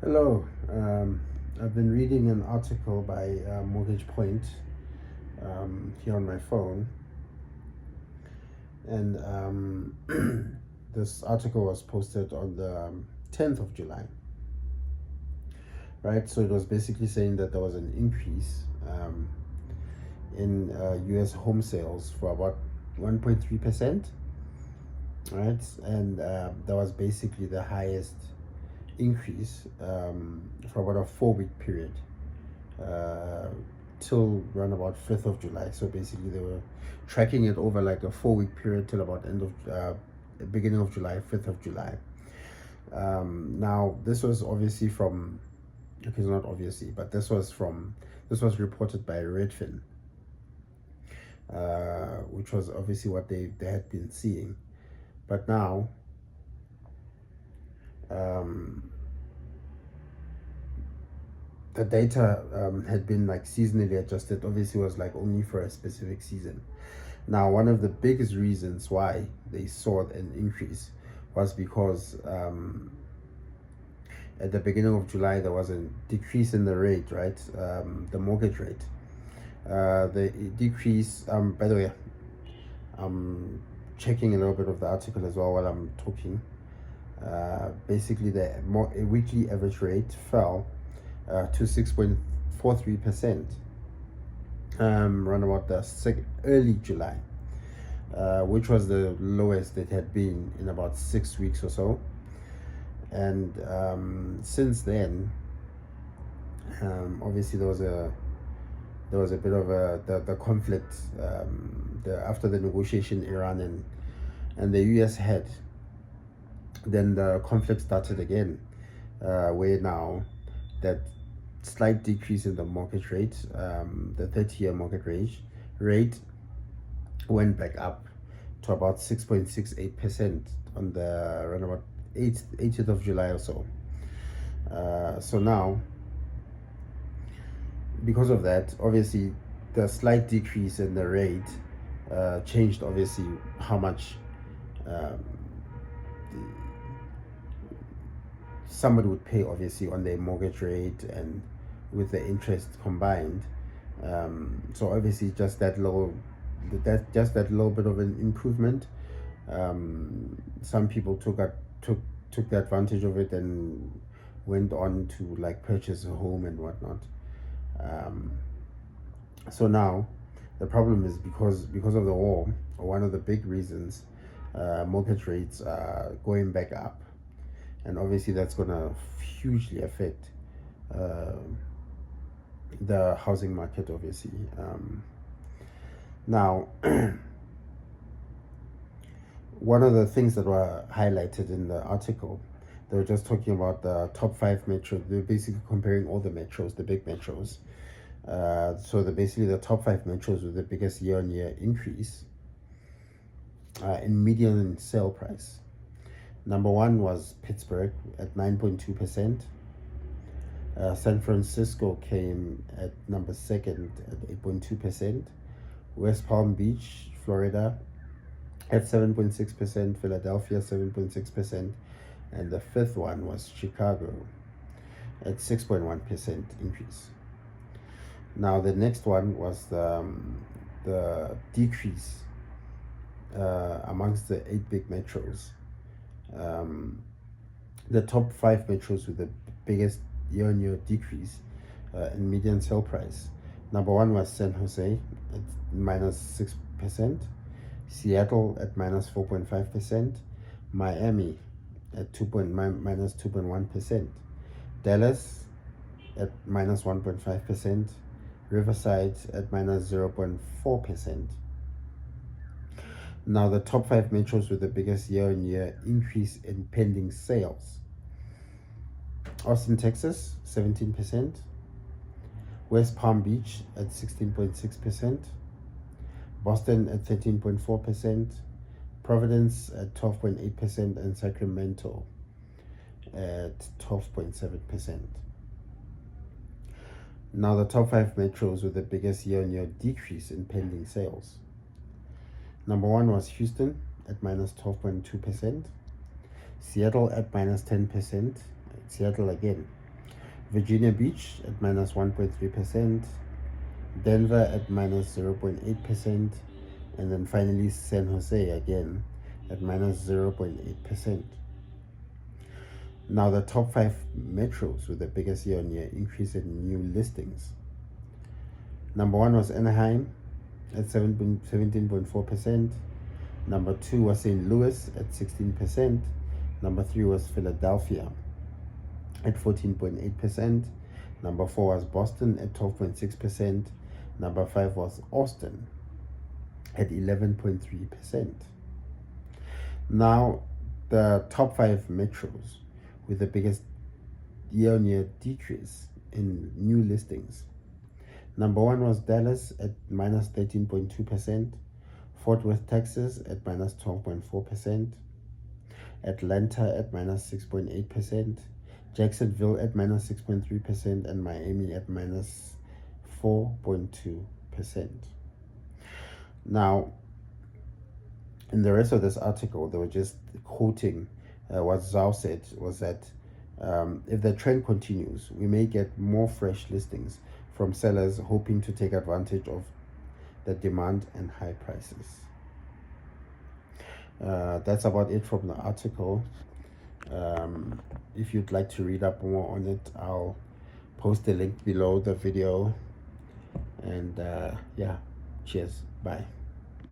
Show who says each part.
Speaker 1: Hello. I've been reading an article by Mortgage Point here on my phone, and this article was posted on the 10th of July, right? So it was basically saying that there was an increase in US home sales for about 1.3%, right? And that was basically the highest increase for about a 4 week period. Uh, till around about 5th of July. So basically, they were tracking it over like a 4 week period till about end of beginning of July, 5th of July. Now, this was obviously from, okay, it's not obviously, but this was reported by Redfin, which was obviously what they had been seeing. But now, um, the data had been like seasonally adjusted. Obviously, was like only for a specific season. Now, one of the biggest reasons why they saw an increase was because at the beginning of July there was a decrease in the rate, right? The mortgage rate. The decrease. By the way, I'm checking a little bit of the article as well while I'm talking. Basically, the weekly average rate fell to 6.43%. Around about the early July, which was the lowest it had been in about 6 weeks or so. And since then, obviously there was a bit of the conflict after the negotiation Iran and the US had. Then the conflict started again, where now that slight decrease in the mortgage rate, the 30-year mortgage rate went back up to about 6.68% on the around about 18th of July or so. So now, because of that, obviously, the slight decrease in the rate changed obviously how much um, somebody would pay obviously on their mortgage rate and with the interest combined. So obviously, just that little bit of an improvement. Some people took the advantage of it and went on to like purchase a home and whatnot. Um, so now the problem is because of the war, one of the big reasons mortgage rates are going back up, and obviously that's gonna hugely affect uh, the housing market. Obviously, now one of the things that were highlighted in the article, they were just talking about the top five metros. They're basically comparing all the metros, the big metros. So basically the top five metros with the biggest year-on-year increase in median sale price. Number one was Pittsburgh at 9.2%. San Francisco came at number second at 8.2%. West Palm Beach, Florida at 7.6%. Philadelphia 7.6%. And the fifth one was Chicago at 6.1% increase. Now the next one was the decrease amongst the eight big metros. The top five metros with the biggest year-on-year decrease in median sale price. Number one was San Jose at -6%, Seattle at -4.5%, Miami at -2.1%, Dallas at -1.5%, Riverside at -0.4%. Now, the top five metros with the biggest year-on-year increase in pending sales: Austin, Texas, 17%, West Palm Beach at 16.6%, Boston at 13.4%, Providence at 12.8%, and Sacramento at 12.7%. Now, the top five metros with the biggest year-on-year decrease in pending sales. Number one was Houston at -12.2%, Seattle at -10%, Seattle again Virginia Beach at minus 1.3%, Denver at minus 0.8%, and then finally San Jose again at minus 0.8%. Now the top 5 metros with the biggest year-on-year increase in new listings. Number 1 was Anaheim at 17.4%. Number 2 was St. Louis at 16%. Number 3 was Philadelphia at 14.8%. Number 4 was Boston at 12.6%. Number 5 was Austin at 11.3%. Now, the top 5 metros with the biggest year-on-year decrease in new listings. Number 1 was Dallas at minus 13.2%. Fort Worth, Texas at minus 12.4%. Atlanta at minus 6.8%. Jacksonville at minus 6.3%, and Miami at minus 4.2%. Now, in the rest of this article, they were just quoting what Zhao said was that if the trend continues, we may get more fresh listings from sellers hoping to take advantage of the demand and high prices. That's about it from the article. If you'd like to read up more on it, I'll post the link below the video. And yeah, cheers, bye.